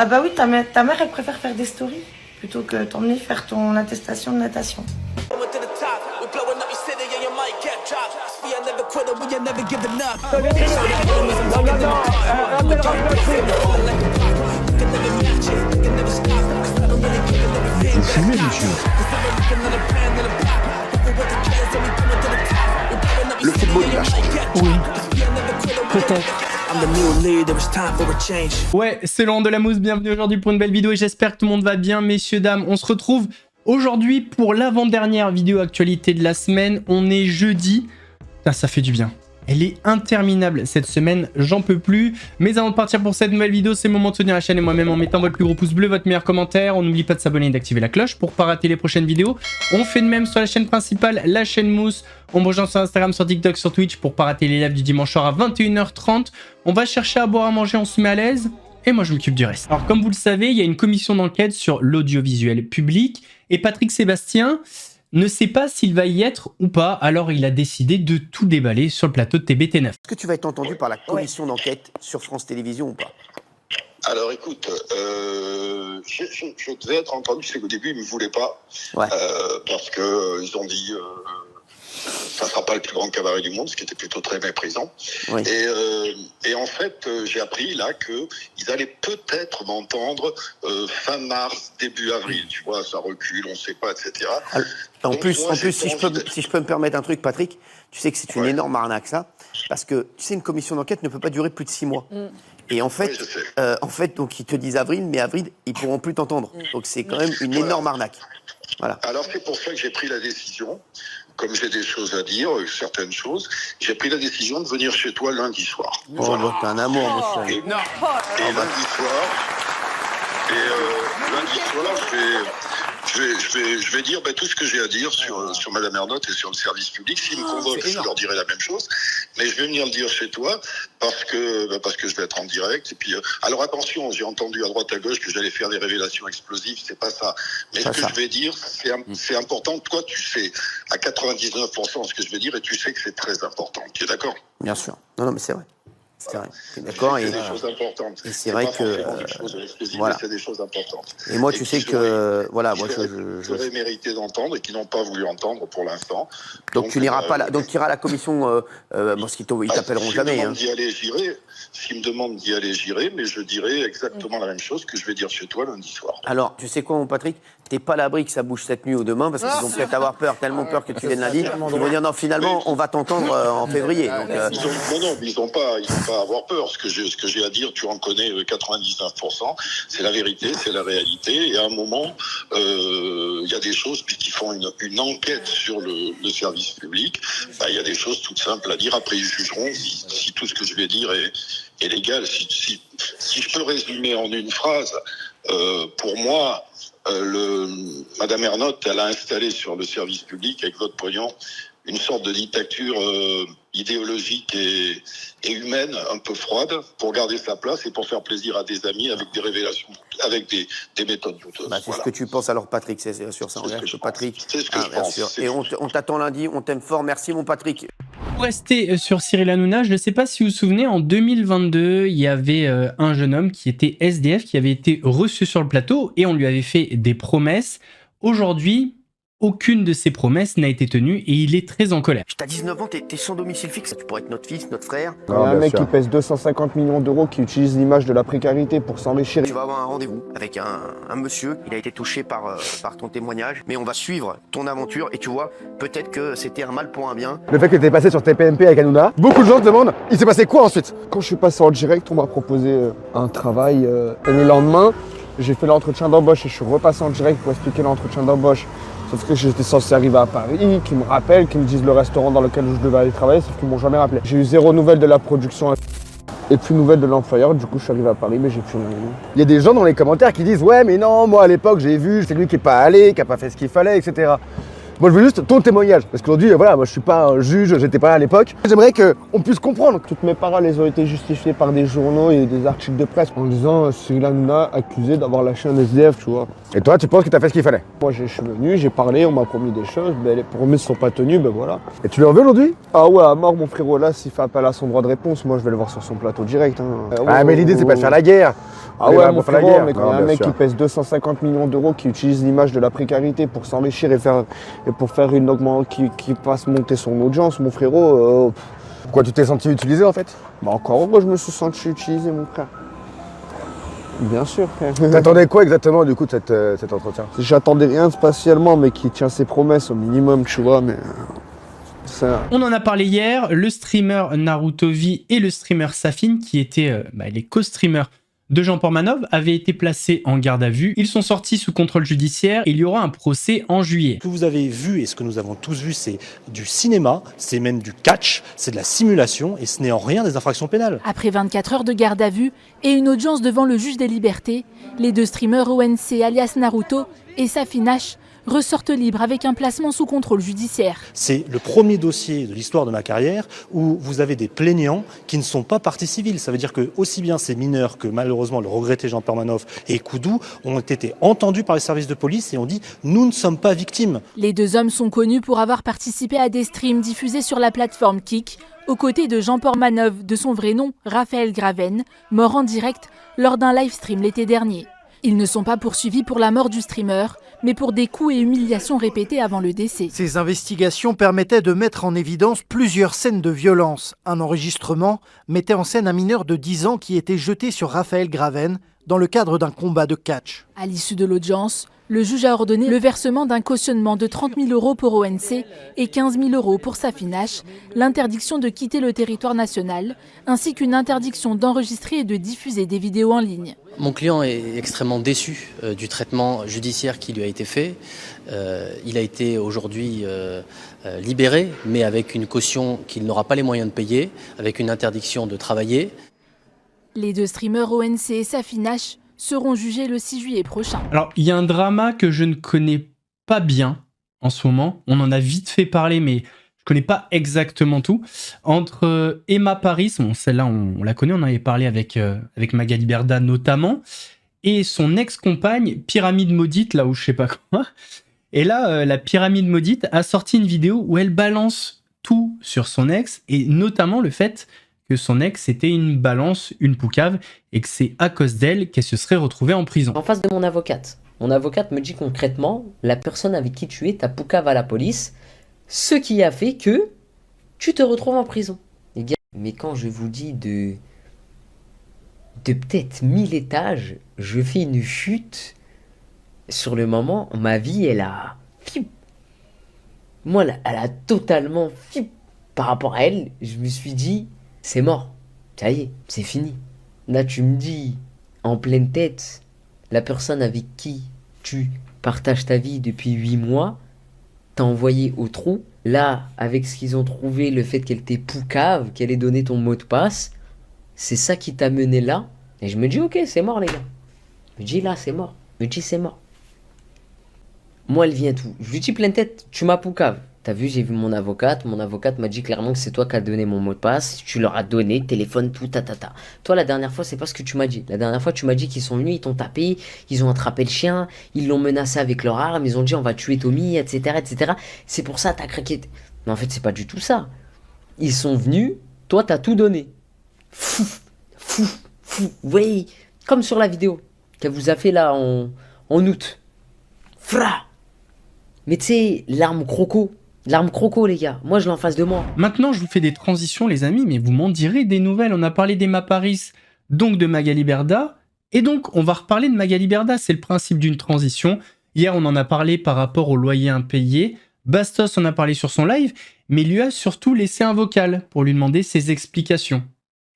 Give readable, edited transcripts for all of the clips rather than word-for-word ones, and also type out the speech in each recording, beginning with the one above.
Ah bah oui, ta mère, elle préfère faire des stories plutôt que t'emmener faire ton attestation de natation. Vous fumez, monsieur? Le football, il a changé. Oui, peut-être. Ouais, c'est Laurent de la Mousse, bienvenue aujourd'hui pour une belle vidéo et j'espère que tout le monde va bien, messieurs, dames. On se retrouve aujourd'hui pour l'avant-dernière vidéo actualité de la semaine. On est jeudi. Putain, ça fait du bien. Elle est interminable cette semaine, j'en peux plus. Mais avant de partir pour cette nouvelle vidéo, c'est le moment de soutenir la chaîne et moi-même en mettant votre plus gros pouce bleu, votre meilleur commentaire. On n'oublie pas de s'abonner et d'activer la cloche pour ne pas rater les prochaines vidéos. On fait de même sur la chaîne principale, la chaîne Mousse. On me rejoint sur Instagram, sur TikTok, sur Twitch pour ne pas rater les lives du dimanche soir à 21h30. On va chercher à boire, à manger, on se met à l'aise. Et moi, je m'occupe du reste. Alors, comme vous le savez, il y a une commission d'enquête sur l'audiovisuel public. Et Patrick Sébastien ne sait pas s'il va y être ou pas, alors il a décidé de tout déballer sur le plateau de TBT9. Est-ce que tu vas être entendu par la commission d'enquête sur France Télévisions ou pas? Alors écoute, je devais être entendu, c'est qu'au début ils ne me voulaient pas, parce que ils ont dit ça ne sera pas le plus grand cabaret du monde, ce qui était plutôt très méprisant. Oui. Et en fait, j'ai appris là qu'ils allaient peut-être m'entendre fin mars, début avril. Tu vois, ça recule, on ne sait pas, etc. Alors, en plus, si je peux me permettre un truc, Patrick, tu sais que c'est une énorme arnaque, ça, parce que tu sais, une commission d'enquête ne peut pas durer plus de 6 mois. Et en fait, donc ils te disent avril, mais avril, ils pourront plus t'entendre. Donc c'est quand même une énorme arnaque. Voilà. Alors c'est pour ça que j'ai pris la décision. Comme j'ai des choses à dire, certaines choses, j'ai pris la décision de venir chez toi lundi soir. Oh, voilà. T'es un amour, mon cher. Et lundi soir, je vais dire tout ce que j'ai à dire sur Madame Ernotte et sur le service public. S'ils me convoquent, je leur dirai la même chose. Mais je vais venir le dire chez toi parce que je vais être en direct. Et puis, alors attention, j'ai entendu à droite à gauche que j'allais faire des révélations explosives. C'est pas ça. Mais ce que je vais dire, c'est important. Toi, tu sais à 99% ce que je vais dire et tu sais que c'est très important. Tu es d'accord? Bien sûr. Non, mais c'est vrai. C'est vrai, d'accord. C'est des choses importantes. Et c'est vrai que voilà, c'est des choses importantes. Et moi, tu sais que voilà, moi, j'aurais mérité d'entendre et qui n'ont pas voulu entendre pour l'instant. Donc tu n'iras pas, donc tu iras à la commission. Parce qu'ils t'appelleront jamais. S'ils me demandent d'y aller, j'irai, mais je dirai exactement la même chose que je vais dire chez toi lundi soir. Alors, tu sais quoi, mon Patrick? T'es pas à l'abri que ça bouge cette nuit ou demain, parce qu'ils vont peut-être avoir peur, tellement peur que tu viennes lundi. Ils vont dire non, finalement, on va t'entendre en février. Donc, ils n'ont pas à avoir peur. Ce que j'ai à dire, tu en connais 99%. C'est la vérité, c'est la réalité. Et à un moment, il y a des choses, puisqu'ils font une enquête sur le service public, il y a des choses toutes simples à dire. Après, ils jugeront si tout ce que je vais dire est légal. Si je peux résumer en une phrase, pour moi, Madame Ernotte, elle a installé sur le service public, avec votre pognon, une sorte de dictature idéologique et humaine, un peu froide, pour garder sa place et pour faire plaisir à des amis avec des révélations, avec des méthodes douteuses. C'est ce que tu penses alors, Patrick, c'est sûr, ça engage Patrick. C'est ce que je pense. Sûr. Et on t'attend lundi, on t'aime fort, merci mon Patrick. Pour rester sur Cyril Hanouna, je ne sais pas si vous vous souvenez, en 2022, il y avait un jeune homme qui était SDF, qui avait été reçu sur le plateau et on lui avait fait des promesses. Aujourd'hui, aucune de ces promesses n'a été tenue et il est très en colère. T'as 19 ans, t'es sans domicile fixe, tu pourrais être notre fils, notre frère. Il y a un mec qui pèse 250 millions d'euros qui utilise l'image de la précarité pour s'enrichir. Tu vas avoir un rendez-vous avec un monsieur, il a été touché par ton témoignage, mais on va suivre ton aventure et tu vois, peut-être que c'était un mal pour un bien. Le fait que t'es passé sur TPMP avec Hanouna, beaucoup de gens te demandent, il s'est passé quoi ensuite? Quand je suis passé en direct, on m'a proposé un travail et le lendemain, j'ai fait l'entretien d'embauche et je suis repassé en direct pour expliquer l'entretien d'embauche. Sauf que j'étais censé arriver à Paris, qu'ils me rappellent, qu'ils me disent le restaurant dans lequel je devais aller travailler, sauf qu'ils m'ont jamais rappelé. J'ai eu 0 nouvelle de la production et plus nouvelle de l'employeur, du coup je suis arrivé à Paris, mais j'ai plus rien. Il y a des gens dans les commentaires qui disent « Ouais mais non, moi à l'époque j'ai vu, c'est lui qui est pas allé, qui a pas fait ce qu'il fallait, etc. » Moi, je veux juste ton témoignage. Parce qu'aujourd'hui, voilà, moi, je suis pas un juge, j'étais pas là à l'époque. J'aimerais qu'on puisse comprendre. Toutes mes paroles, elles ont été justifiées par des journaux et des articles de presse en disant Cyril Hanouna accusé d'avoir lâché un SDF, tu vois. Et toi, tu penses que t'as fait ce qu'il fallait. Moi, je suis venu, j'ai parlé, on m'a promis des choses, ben, les promesses sont pas tenues, ben voilà. Et tu lui en veux aujourd'hui? Ah ouais, à mort, mon frérot, là, s'il fait appel à son droit de réponse, moi, je vais le voir sur son plateau direct. Hein. Ah, mais l'idée, c'est pas de faire la guerre. Ah ouais, mon frérot, guerre. mais quand il y a un mec qui pèse 250 millions d'euros, qui utilise l'image de la précarité pour s'enrichir et pour faire une augmentation, qui passe monter son audience, mon frérot. Pourquoi tu t'es senti utilisé en fait? Bah encore heureux, je me suis senti utilisé, mon frère. Bien sûr, frère. T'attendais quoi exactement du coup de cet entretien? J'attendais rien spatialement, mais qui tient ses promesses au minimum, tu vois, mais. Ça... On en a parlé hier, le streamer Narutovi et le streamer Safin, qui étaient les co-streamers de Jean Portmanov, avaient été placés en garde à vue. Ils sont sortis sous contrôle judiciaire et il y aura un procès en juillet. Ce que vous avez vu et ce que nous avons tous vu, c'est du cinéma, c'est même du catch, c'est de la simulation et ce n'est en rien des infractions pénales. Après 24 heures de garde à vue et une audience devant le juge des libertés, les deux streamers ONC alias Naruto et Safinash ressortent libres avec un placement sous contrôle judiciaire. C'est le premier dossier de l'histoire de ma carrière où vous avez des plaignants qui ne sont pas partie civile. Ça veut dire que aussi bien ces mineurs que malheureusement le regretté Jean Portmanov et Koudou ont été entendus par les services de police et ont dit « nous ne sommes pas victimes ». Les deux hommes sont connus pour avoir participé à des streams diffusés sur la plateforme Kik, aux côtés de Jean Portmanov, de son vrai nom, Raphaël Graven, mort en direct lors d'un live stream l'été dernier. Ils ne sont pas poursuivis pour la mort du streamer, mais pour des coups et humiliations répétés avant le décès. Ces investigations permettaient de mettre en évidence plusieurs scènes de violence. Un enregistrement mettait en scène un mineur de 10 ans qui était jeté sur Raphaël Graven dans le cadre d'un combat de catch. À l'issue de l'audience, le juge a ordonné le versement d'un cautionnement de 30 000 € pour ONC et 15 000 € pour Safinash, l'interdiction de quitter le territoire national, ainsi qu'une interdiction d'enregistrer et de diffuser des vidéos en ligne. Mon client est extrêmement déçu du traitement judiciaire qui lui a été fait. Il a été aujourd'hui libéré, mais avec une caution qu'il n'aura pas les moyens de payer, avec une interdiction de travailler. Les deux streamers ONC et Safinash seront jugés le 6 juillet prochain. Alors, il y a un drama que je ne connais pas bien en ce moment. On en a vite fait parler, mais je connais pas exactement tout. Entre Emma Paris, bon, celle-là, on la connaît, on en avait parlé avec Magali Berda notamment, et son ex-compagne, Pyramide Maudite, là où je sais pas quoi. Et là, la Pyramide Maudite a sorti une vidéo où elle balance tout sur son ex, et notamment le fait que son ex était une balance, une poucave, et que c'est à cause d'elle qu'elle se serait retrouvée en prison. En face de mon avocate me dit concrètement, la personne avec qui tu es, ta poucave à la police, ce qui a fait que tu te retrouves en prison. Les gars, mais quand je vous dis de peut-être 1000 étages, je fais une chute. Sur le moment, ma vie, elle a... Moi, elle a totalement... Par rapport à elle, je me suis dit... C'est mort, ça y est, c'est fini. Là, tu me dis, en pleine tête, la personne avec qui tu partages ta vie depuis 8 mois, t'as envoyé au trou. Là, avec ce qu'ils ont trouvé, le fait qu'elle t'ait poucave, qu'elle ait donné ton mot de passe, c'est ça qui t'a mené là. Et je me dis, ok, c'est mort, les gars. Je me dis, là, c'est mort. Je me dis, c'est mort. Moi, elle vient tout. Je lui dis pleine tête, tu m'as poucave. T'as vu, j'ai vu mon avocate m'a dit clairement que c'est toi qui as donné mon mot de passe, tu leur as donné, téléphone, tout, tatata. Toi, la dernière fois, c'est pas ce que tu m'as dit. La dernière fois, tu m'as dit qu'ils sont venus, ils t'ont tapé, ils ont attrapé le chien, ils l'ont menacé avec leur arme, ils ont dit on va tuer Tommy, etc., etc. C'est pour ça, t'as craqué. Mais en fait, c'est pas du tout ça. Ils sont venus, toi, t'as tout donné. Oui, comme sur la vidéo qu'elle vous a fait là en août. Fra. Mais tu sais, l'arme croco, les gars. Moi, je l'ai en face de moi. Maintenant, je vous fais des transitions, les amis, mais vous m'en direz des nouvelles. On a parlé d'Emma Paris, donc de Magali Berda. Et donc, on va reparler de Magali Berda. C'est le principe d'une transition. Hier, on en a parlé par rapport au loyer impayé. Bastos en a parlé sur son live, mais il lui a surtout laissé un vocal pour lui demander ses explications.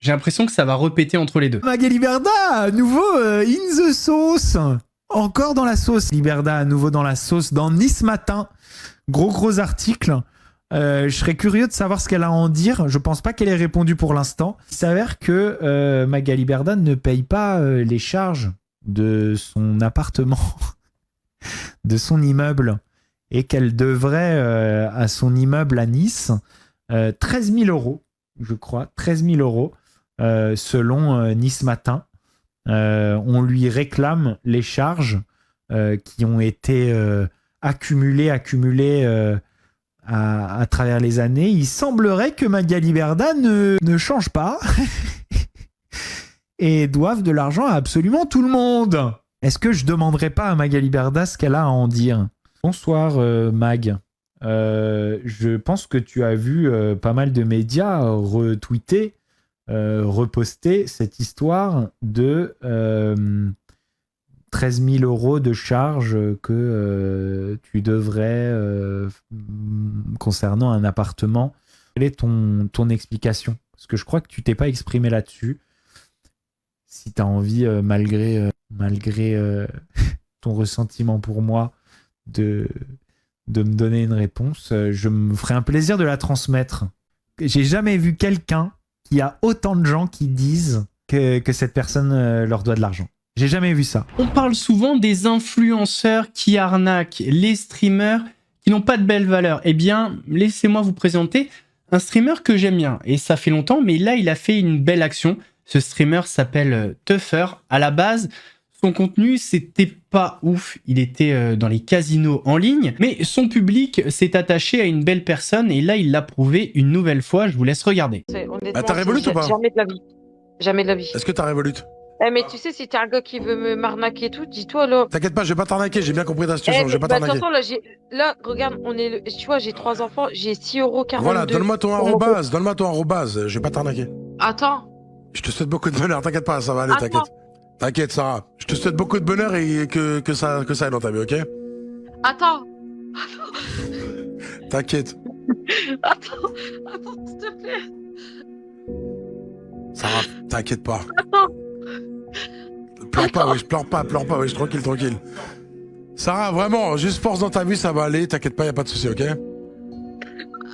J'ai l'impression que ça va répéter entre les deux. Magali Berda, à nouveau in the sauce. Encore dans la sauce. Liberda à nouveau dans la sauce dans Nice Matin. Gros article. Je serais curieux de savoir ce qu'elle a à en dire. Je pense pas qu'elle ait répondu pour l'instant. Il s'avère que Magali Berda ne paye pas les charges de son appartement, de son immeuble. et qu'elle devrait à son immeuble à Nice 13 000 euros, je crois, 13 000 euros, selon Nice Matin. On lui réclame les charges qui ont été accumulées à travers les années. Il semblerait que Magali Berda ne change pas et doive de l'argent à absolument tout le monde. Est-ce que je demanderai pas à Magali Berda ce qu'elle a à en dire? Bonsoir Mag. Je pense que tu as vu pas mal de médias retweeter, reposter cette histoire de 13 000 euros de charges que tu devrais concernant un appartement. Quelle est ton explication? Parce que je crois que tu t'es pas exprimé là-dessus. Si tu as envie, malgré ton ressentiment pour moi, de me donner une réponse, je me ferai un plaisir de la transmettre. J'ai jamais vu quelqu'un qui a autant de gens qui disent que cette personne leur doit de l'argent. J'ai jamais vu ça. On parle souvent des influenceurs qui arnaquent, les streamers qui n'ont pas de belle valeur. Eh bien, laissez-moi vous présenter un streamer que j'aime bien. Et ça fait longtemps, mais là, il a fait une belle action. Ce streamer s'appelle Tuffer. À la base, son contenu, c'était pas ouf. Il était dans les casinos en ligne. Mais son public s'est attaché à une belle personne. Et là, il l'a prouvé une nouvelle fois. Je vous laisse regarder. Bah, t'as Revolut ou pas? Jamais de la vie. Jamais de la vie. Est-ce que t'as Revolut? Eh, mais tu sais, si t'es un gars qui veut m'arnaquer et tout, dis-toi là. T'inquiète pas, je vais pas t'arnaquer, j'ai bien compris ta situation, je vais pas bah, t'arnaquer. de toute façon, là, regarde, tu vois, j'ai 3 enfants, j'ai 6,42 €. Voilà, donne-moi ton arrobase, je vais pas t'arnaquer. Attends. Je te souhaite beaucoup de bonheur, t'inquiète pas, ça va aller, t'inquiète. T'inquiète, Sarah. Je te souhaite beaucoup de bonheur et que ça aille dans ta vie, ok? Attends. T'inquiète. Attends, s'il te plaît. Sarah, t'inquiète pas. Attends. Pleure pas, wesh, tranquille. Sarah, vraiment, juste force dans ta vie, ça va aller, t'inquiète pas, y a pas de souci, ok?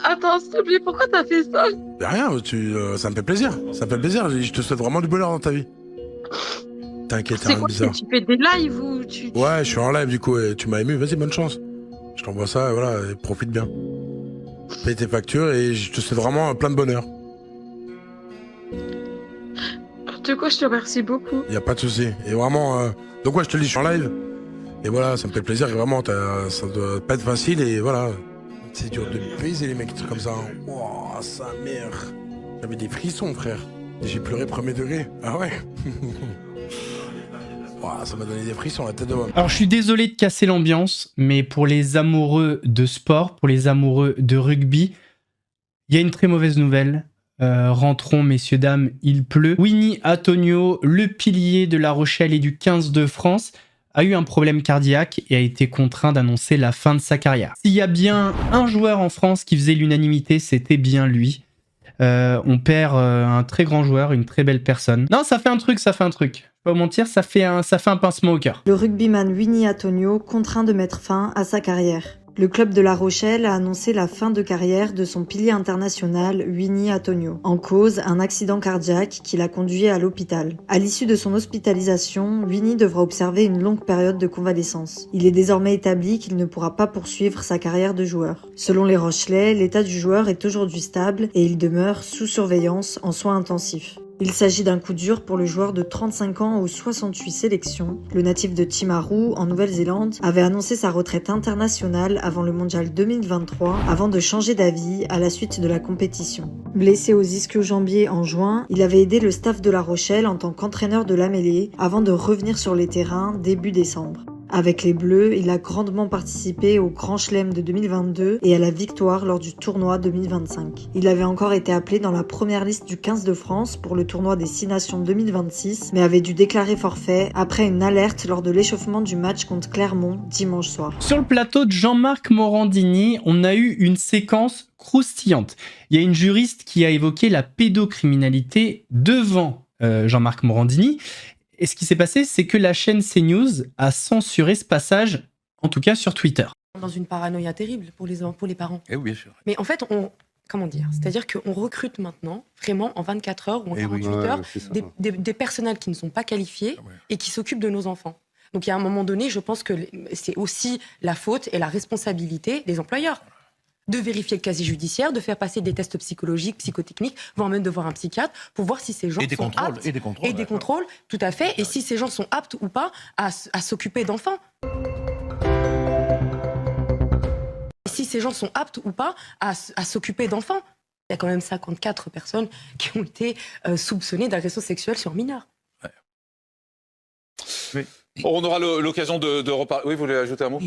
Attends, s'il te plaît, pourquoi t'as fait ça? Y'a rien, ça me fait plaisir, je te souhaite vraiment du bonheur dans ta vie. T'inquiète, c'est rien de bizarre. Tu fais des lives ou tu... Ouais, je suis en live du coup, et tu m'as ému, vas-y, bonne chance. Je t'envoie ça, voilà, et profite bien. Paye tes factures et je te souhaite vraiment plein de bonheur. De quoi, je te remercie beaucoup. Y a pas de souci. Et vraiment, donc ouais, je te le dis, je suis en live. Et voilà, ça me fait plaisir. Et vraiment, ça doit pas être facile. Et voilà, c'est dur de baiser les mecs, trucs comme ça. Wow, sa mère. J'avais des frissons, frère. Et j'ai pleuré premier degré. Ah ouais. Wow, ça m'a donné des frissons, la tête de homme. Alors, je suis désolé de casser l'ambiance, mais pour les amoureux de sport, pour les amoureux de rugby, il y a une très mauvaise nouvelle. Rentrons, messieurs, dames, il pleut. Winnie Antonio, le pilier de La Rochelle et du 15 de France, a eu un problème cardiaque et a été contraint d'annoncer la fin de sa carrière. S'il y a bien un joueur en France qui faisait l'unanimité, c'était bien lui. On perd un très grand joueur, une très belle personne. Non, ça fait un truc. Je vais pas vous mentir, ça fait un pincement au cœur. Le rugbyman Winnie Antonio contraint de mettre fin à sa carrière. Le club de La Rochelle a annoncé la fin de carrière de son pilier international Winnie Antonio. En cause, un accident cardiaque qui l'a conduit à l'hôpital. À l'issue de son hospitalisation, Winnie devra observer une longue période de convalescence. Il est désormais établi qu'il ne pourra pas poursuivre sa carrière de joueur. Selon les Rochelais, l'état du joueur est aujourd'hui stable et il demeure sous surveillance en soins intensifs. Il s'agit d'un coup dur pour le joueur de 35 ans aux 68 sélections. Le natif de Timaru, en Nouvelle-Zélande, avait annoncé sa retraite internationale avant le mondial 2023, avant de changer d'avis à la suite de la compétition. Blessé aux ischio-jambiers en juin, il avait aidé le staff de La Rochelle en tant qu'entraîneur de la mêlée avant de revenir sur les terrains début décembre. Avec les Bleus, il a grandement participé au Grand Chelem de 2022 et à la victoire lors du tournoi 2025. Il avait encore été appelé dans la première liste du 15 de France pour le tournoi des 6 Nations 2026, mais avait dû déclarer forfait après une alerte lors de l'échauffement du match contre Clermont dimanche soir. Sur le plateau de Jean-Marc Morandini, on a eu une séquence croustillante. Il y a une juriste qui a évoqué la pédocriminalité devant Jean-Marc Morandini. Et ce qui s'est passé, c'est que la chaîne CNews a censuré ce passage, en tout cas sur Twitter. Dans une paranoïa terrible pour les parents. Eh oui, bien sûr. Mais en fait, comment dire? C'est-à-dire qu'on recrute maintenant, vraiment en 24 heures ou en 48 heures, des personnels qui ne sont pas qualifiés et qui s'occupent de nos enfants. Donc il y a un moment donné, je pense que c'est aussi la faute et la responsabilité des employeurs de vérifier le casier judiciaire, de faire passer des tests psychologiques, psychotechniques, voire même de voir un psychiatre pour voir si ces gens sont aptes. Et des contrôles. Et des contrôles, tout à fait. Et si ces gens sont aptes ou pas à s'occuper d'enfants. Si ces gens sont aptes ou pas à s'occuper d'enfants. Il y a quand même 54 personnes qui ont été soupçonnées d'agression sexuelle sur mineurs. Oui. On aura l'occasion de reparler. Oui, vous voulez ajouter un mot?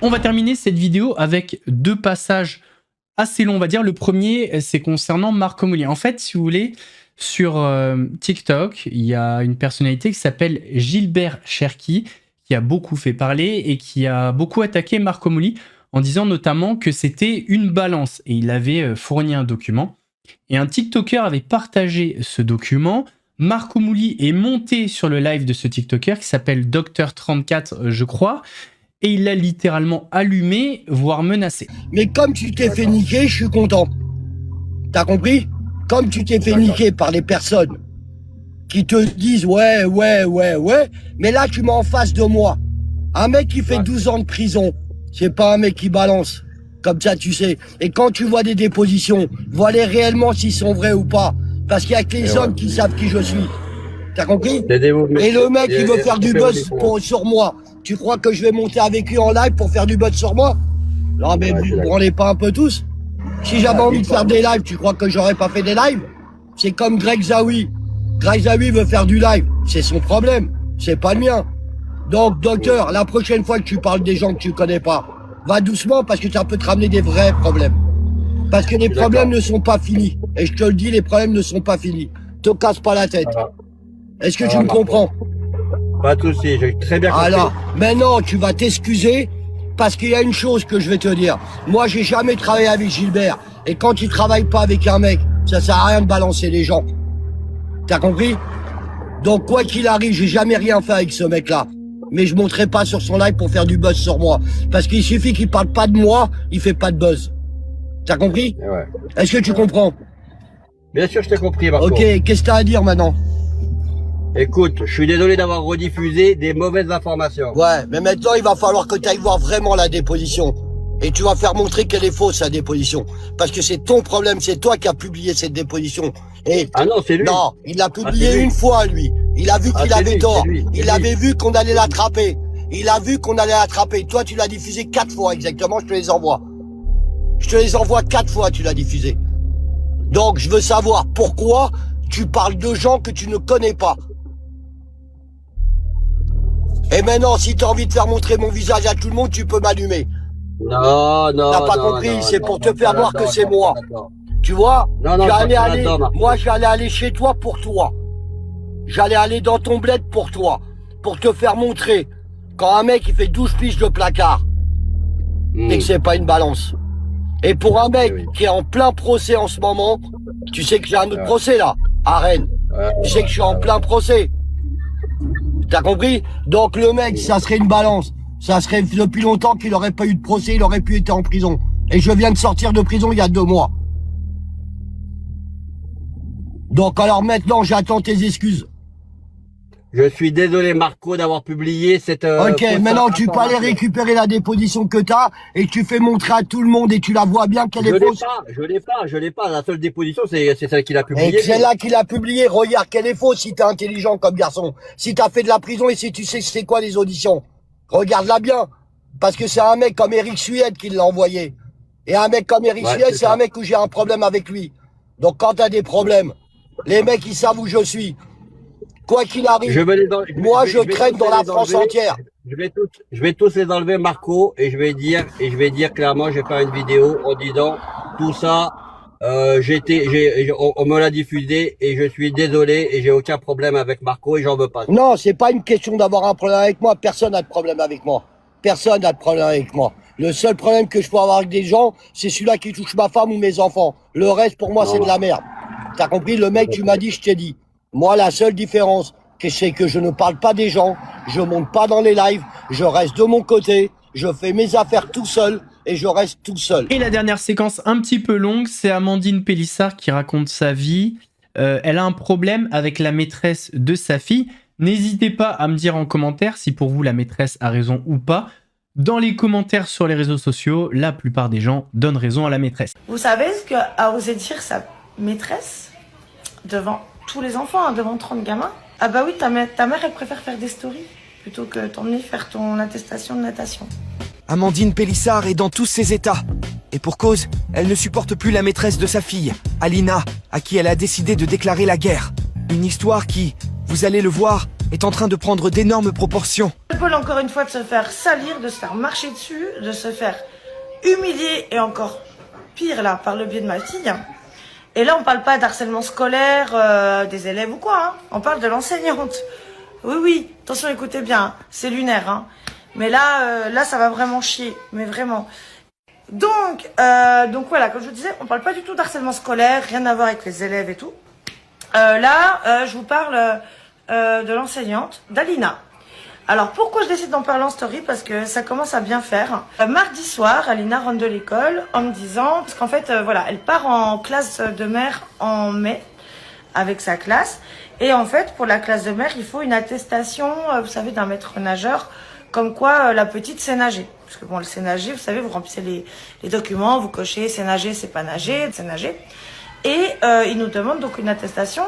On va terminer cette vidéo avec 2 passages assez longs, on va dire. Le premier, c'est concernant Marco Mouli. En fait, si vous voulez, sur TikTok, il y a une personnalité qui s'appelle Gilbert Cherki, qui a beaucoup fait parler et qui a beaucoup attaqué Marco Mouli en disant notamment que c'était une balance. Et il avait fourni un document. Et un TikToker avait partagé ce document. Marco Mouli est monté sur le live de ce TikToker qui s'appelle Docteur34, je crois. Et il l'a littéralement allumé, voire menacé. Mais comme tu t'es fait niquer, je suis content. T'as compris? Comme tu t'es fait niquer par les personnes qui te disent ouais, mais là tu m'es en face de moi. Un mec qui fait 12 ans de prison, c'est pas un mec qui balance. Comme ça, tu sais. Et quand tu vois des dépositions, vois-les réellement s'ils sont vrais ou pas. Parce qu'il y a que les hommes qui savent qui je suis. T'as compris? Et le mec, il veut faire du buzz sur moi. Tu crois que je vais monter avec lui en live pour faire du buzz sur moi? Non, mais vous ne branlez pas un peu tous? Si j'avais envie de faire des lives, tu crois que j'aurais pas fait des lives? C'est comme Greg Zawi. Greg Zawi veut faire du live. C'est son problème. C'est pas le mien. Donc, docteur, la prochaine fois que tu parles des gens que tu connais pas, va doucement parce que ça peut te ramener des vrais problèmes. Parce que les problèmes ne sont pas finis. Et je te le dis, les problèmes ne sont pas finis. Te casse pas la tête. Est-ce que tu me comprends? Pas de soucis, j'ai très bien compris. Alors, maintenant, tu vas t'excuser parce qu'il y a une chose que je vais te dire. Moi, j'ai jamais travaillé avec Gilbert. Et quand il travaille pas avec un mec, ça sert à rien de balancer les gens. T'as compris? Donc, quoi qu'il arrive, j'ai jamais rien fait avec ce mec-là. Mais je monterai pas sur son live pour faire du buzz sur moi. Parce qu'il suffit qu'il parle pas de moi, il fait pas de buzz. T'as compris? Ouais. Est-ce que tu comprends? Bien sûr, je t'ai compris, Marco. Ok, qu'est-ce que t'as à dire maintenant? Écoute, je suis désolé d'avoir rediffusé des mauvaises informations. Ouais, mais maintenant, il va falloir que tu ailles voir vraiment la déposition. Et tu vas faire montrer qu'elle est fausse, la déposition. Parce que c'est ton problème, c'est toi qui as publié cette déposition. Et ah non, c'est lui. Non, il l'a publié une fois, lui. Il a vu qu'il avait tort. Il avait vu qu'on allait l'attraper. Il a vu qu'on allait l'attraper. Toi, tu l'as diffusé 4 fois exactement, je te les envoie. Je te les envoie 4 fois, tu l'as diffusé. Donc, je veux savoir pourquoi tu parles de gens que tu ne connais pas. Et maintenant, si tu as envie de faire montrer mon visage à tout le monde, tu peux m'allumer. Non, non, t'as pas compris, c'est pour te faire voir que c'est moi. Tu vois? Moi, j'allais aller chez toi pour toi. J'allais aller dans ton bled pour toi. Pour te faire montrer quand un mec, il fait 12 piges de placard. Et que c'est pas une balance. Et pour un mec qui est en plein procès en ce moment, tu sais que j'ai un autre procès là, à Rennes. Tu sais que je suis en plein procès. T'as compris? Donc le mec, ça serait une balance. Ça serait depuis longtemps qu'il aurait pas eu de procès, il aurait pu être en prison. Et je viens de sortir de prison il y a 2 mois. Donc alors maintenant, j'attends tes excuses. Je suis désolé, Marco, d'avoir publié cette... ok, maintenant tu peux aller récupérer la déposition que t'as et tu fais montrer à tout le monde et tu la vois bien qu'elle est fausse. Je l'ai pas. La seule déposition, c'est celle qu'il a publiée. Et celle-là qu'il a publiée, regarde qu'elle est fausse si t'es intelligent comme garçon. Si t'as fait de la prison et si tu sais c'est quoi les auditions. Regarde-la bien. Parce que c'est un mec comme Eric Sued qui l'a envoyé. Et un mec comme Eric Sued, c'est un mec où j'ai un problème avec lui. Donc quand t'as des problèmes, les mecs ils savent où je suis. Quoi qu'il arrive, je traîne dans la France entière. Je vais tous les enlever, Marco, et je vais dire clairement, je vais faire une vidéo en disant tout ça, on me l'a diffusé et je suis désolé et j'ai aucun problème avec Marco et j'en veux pas. Non, c'est pas une question d'avoir un problème avec moi. Personne n'a de problème avec moi. Personne n'a de problème avec moi. Le seul problème que je peux avoir avec des gens, c'est celui-là qui touche ma femme ou mes enfants. Le reste, pour moi, c'est de la merde. T'as compris? Le mec, tu m'as dit, je t'ai dit. Moi, la seule différence, c'est que je ne parle pas des gens, je monte pas dans les lives, je reste de mon côté, je fais mes affaires tout seul et je reste tout seul. Et la dernière séquence un petit peu longue, c'est Amandine Pélissard qui raconte sa vie. Elle a un problème avec la maîtresse de sa fille, N'hésitez pas à me dire en commentaire si pour vous la maîtresse a raison ou pas. Dans les commentaires sur les réseaux sociaux, la plupart des gens donnent raison à la maîtresse. Vous savez ce qu'a osé dire sa maîtresse devant tous les enfants, hein, devant 30 gamins? Ah bah oui, ta mère elle préfère faire des stories plutôt que t'emmener faire ton attestation de natation. Amandine Pélissard est dans tous ses états. Et pour cause, elle ne supporte plus la maîtresse de sa fille, Alina, à qui elle a décidé de déclarer la guerre. Une histoire qui, vous allez le voir, est en train de prendre d'énormes proportions. Paul, encore une fois, de se faire salir, de se faire marcher dessus, de se faire humilier, et encore pire là, par le biais de ma fille. Et là, on parle pas d'harcèlement scolaire des élèves ou quoi, hein. On parle de l'enseignante. Oui, oui, attention, écoutez bien, hein. C'est lunaire, hein. Mais là, ça va vraiment chier, mais vraiment. Donc voilà, comme je vous disais, on parle pas du tout d'harcèlement scolaire, rien à voir avec les élèves et tout. Je vous parle de l'enseignante, d'Alina. Alors pourquoi je décide d'en parler en story? Parce que ça commence à bien faire. Mardi soir, Alina rentre de l'école en me disant, parce qu'en fait, voilà, elle part en classe de mer en mai avec sa classe. Et en fait, pour la classe de mer, il faut une attestation, vous savez, d'un maître nageur, comme quoi la petite sait nager. Parce que bon, elle sait nager, vous savez, vous remplissez les documents, vous cochez c'est nager, c'est pas nager, c'est nager. Et il nous demande donc une attestation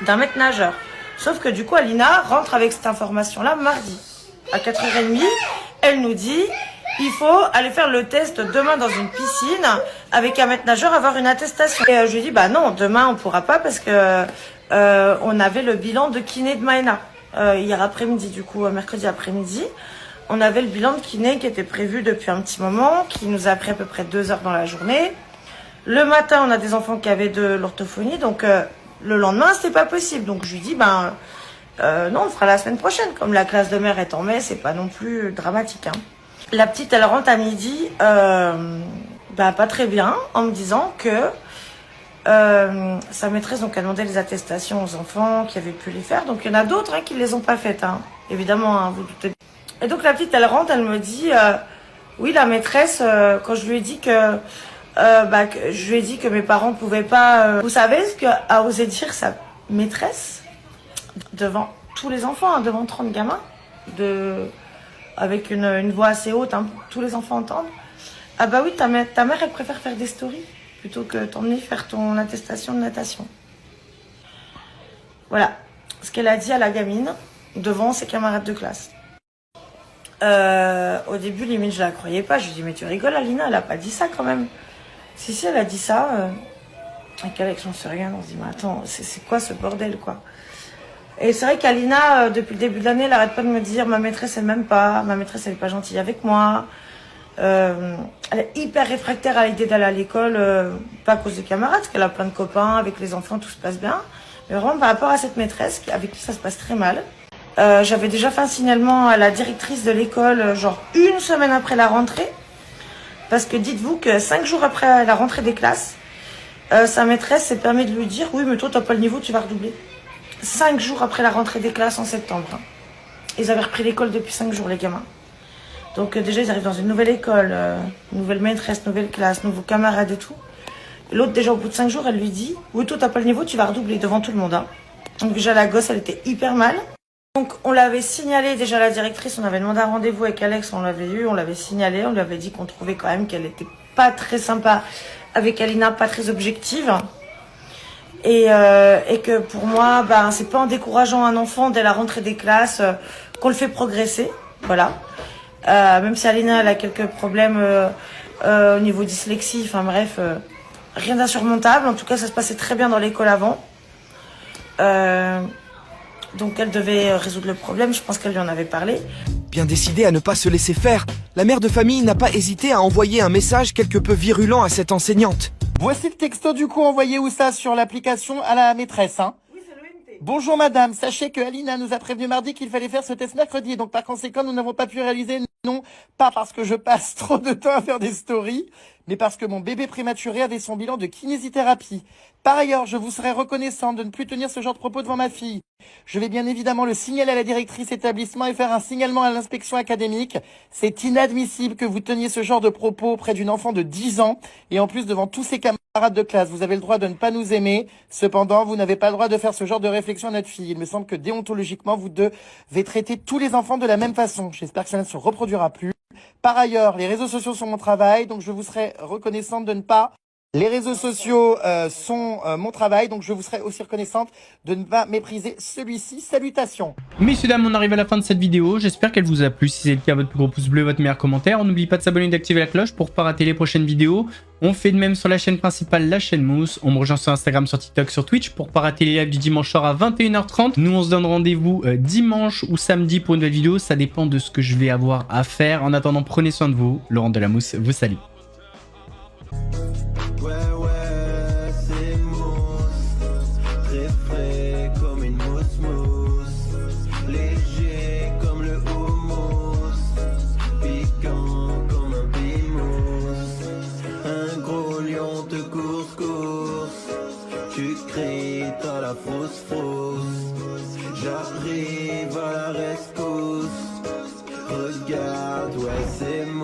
d'un maître nageur. Sauf que du coup, Alina rentre avec cette information-là mardi. À 4h30, elle nous dit, il faut aller faire le test demain dans une piscine avec un maître nageur, avoir une attestation. Et je lui dis, bah non, demain on pourra pas parce que on avait le bilan de kiné de Maëna. Hier après-midi, du coup, mercredi après-midi, on avait le bilan de kiné qui était prévu depuis un petit moment, qui nous a pris à peu près 2 heures dans la journée. Le matin, on a des enfants qui avaient de l'orthophonie, donc le lendemain, c'était pas possible. Donc je lui dis, non, on le fera la semaine prochaine. Comme la classe de mer est en mai, c'est pas non plus dramatique, hein. La petite, elle rentre à midi, pas très bien, en me disant que sa maîtresse, donc, a demandé les attestations aux enfants qui avaient pu les faire. Donc il y en a d'autres qui ne les ont pas faites, hein. Évidemment, hein, vous doutez. Et donc la petite, elle rentre, elle me dit, oui, la maîtresse, quand je lui ai dit que je lui ai dit que mes parents pouvaient pas. Vous savez ce qu'a osé dire sa maîtresse devant tous les enfants, hein, devant 30 gamins, avec une voix assez haute, hein, pour que tous les enfants entendent. Ah bah oui, ta mère elle préfère faire des stories plutôt que t'emmener faire ton attestation de natation. Voilà ce qu'elle a dit à la gamine devant ses camarades de classe. Au début, limite, je la croyais pas. Je lui dis, mais tu rigoles, Alina, elle a pas dit ça quand même. Si, elle a dit ça. Avec Alex, on se regarde, on se dit, mais attends, c'est quoi ce bordel, quoi? Et c'est vrai qu'Alina, depuis le début de l'année, elle arrête pas de me dire, ma maîtresse, elle m'aime pas, ma maîtresse, elle est pas gentille avec moi. Elle est hyper réfractaire à l'idée d'aller à l'école, pas à cause des camarades, parce qu'elle a plein de copains, avec les enfants, tout se passe bien. Mais vraiment, par rapport à cette maîtresse, avec qui ça se passe très mal. J'avais déjà fait un signalement à la directrice de l'école, genre 1 semaine après la rentrée. Parce que dites-vous que 5 jours après la rentrée des classes, sa maîtresse s'est permis de lui dire, oui, mais toi, t'as pas le niveau, tu vas redoubler. 5 jours après la rentrée des classes en septembre. Hein. Ils avaient repris l'école depuis 5 jours, les gamins. Donc déjà, ils arrivent dans une nouvelle école, nouvelle maîtresse, nouvelle classe, nouveaux camarades et tout. L'autre, déjà, au bout de 5 jours, elle lui dit, oui, toi, t'as pas le niveau, tu vas redoubler devant tout le monde. Hein. Donc déjà, la gosse, elle était hyper mal. Donc on l'avait signalé déjà à la directrice, on avait demandé un rendez-vous avec Alex, on l'avait eu, on l'avait signalé, on lui avait dit qu'on trouvait quand même qu'elle était pas très sympa avec Alina, pas très objective. Et que pour moi, c'est pas en décourageant un enfant dès la rentrée des classes qu'on le fait progresser, voilà. Même si Alina elle a quelques problèmes au niveau dyslexie, enfin bref, rien d'insurmontable. En tout cas, ça se passait très bien dans l'école avant. Donc elle devait résoudre le problème, je pense qu'elle lui en avait parlé. Bien décidée à ne pas se laisser faire, la mère de famille n'a pas hésité à envoyer un message quelque peu virulent à cette enseignante. Voici le texto du coup envoyé où ça sur l'application à la maîtresse. Hein. Oui, c'est l'OMT. Bonjour madame, sachez que Alina nous a prévenu mardi qu'il fallait faire ce test mercredi, donc par conséquent nous n'avons pas pu réaliser. Non, pas parce que je passe trop de temps à faire des stories, mais parce que mon bébé prématuré avait son bilan de kinésithérapie. Par ailleurs, je vous serais reconnaissant de ne plus tenir ce genre de propos devant ma fille. Je vais bien évidemment le signaler à la directrice établissement et faire un signalement à l'inspection académique. C'est inadmissible que vous teniez ce genre de propos auprès d'une enfant de 10 ans et en plus devant tous ses camarades. camarades de classe, vous avez le droit de ne pas nous aimer. Cependant, vous n'avez pas le droit de faire ce genre de réflexion à notre fille. Il me semble que déontologiquement, vous devez traiter tous les enfants de la même façon. J'espère que ça ne se reproduira plus. Par ailleurs, les réseaux sociaux sont mon travail, donc je vous serais reconnaissante de ne pas... Les réseaux sociaux sont mon travail, donc je vous serais aussi reconnaissante de ne pas mépriser celui-ci. Salutations. Messieurs, dames, on arrive à la fin de cette vidéo. J'espère qu'elle vous a plu. Si c'est le cas, votre plus gros pouce bleu, votre meilleur commentaire. N'oubliez pas de s'abonner et d'activer la cloche pour ne pas rater les prochaines vidéos. On fait de même sur la chaîne principale, la chaîne Mousse. On me rejoint sur Instagram, sur TikTok, sur Twitch pour ne pas rater les lives du dimanche soir à 21h30. Nous, on se donne rendez-vous dimanche ou samedi pour une nouvelle vidéo. Ça dépend de ce que je vais avoir à faire. En attendant, prenez soin de vous. Laurent de la Mousse vous salue. T'as la fausse j'arrive à la rescousse. Regarde, ouais c'est moi.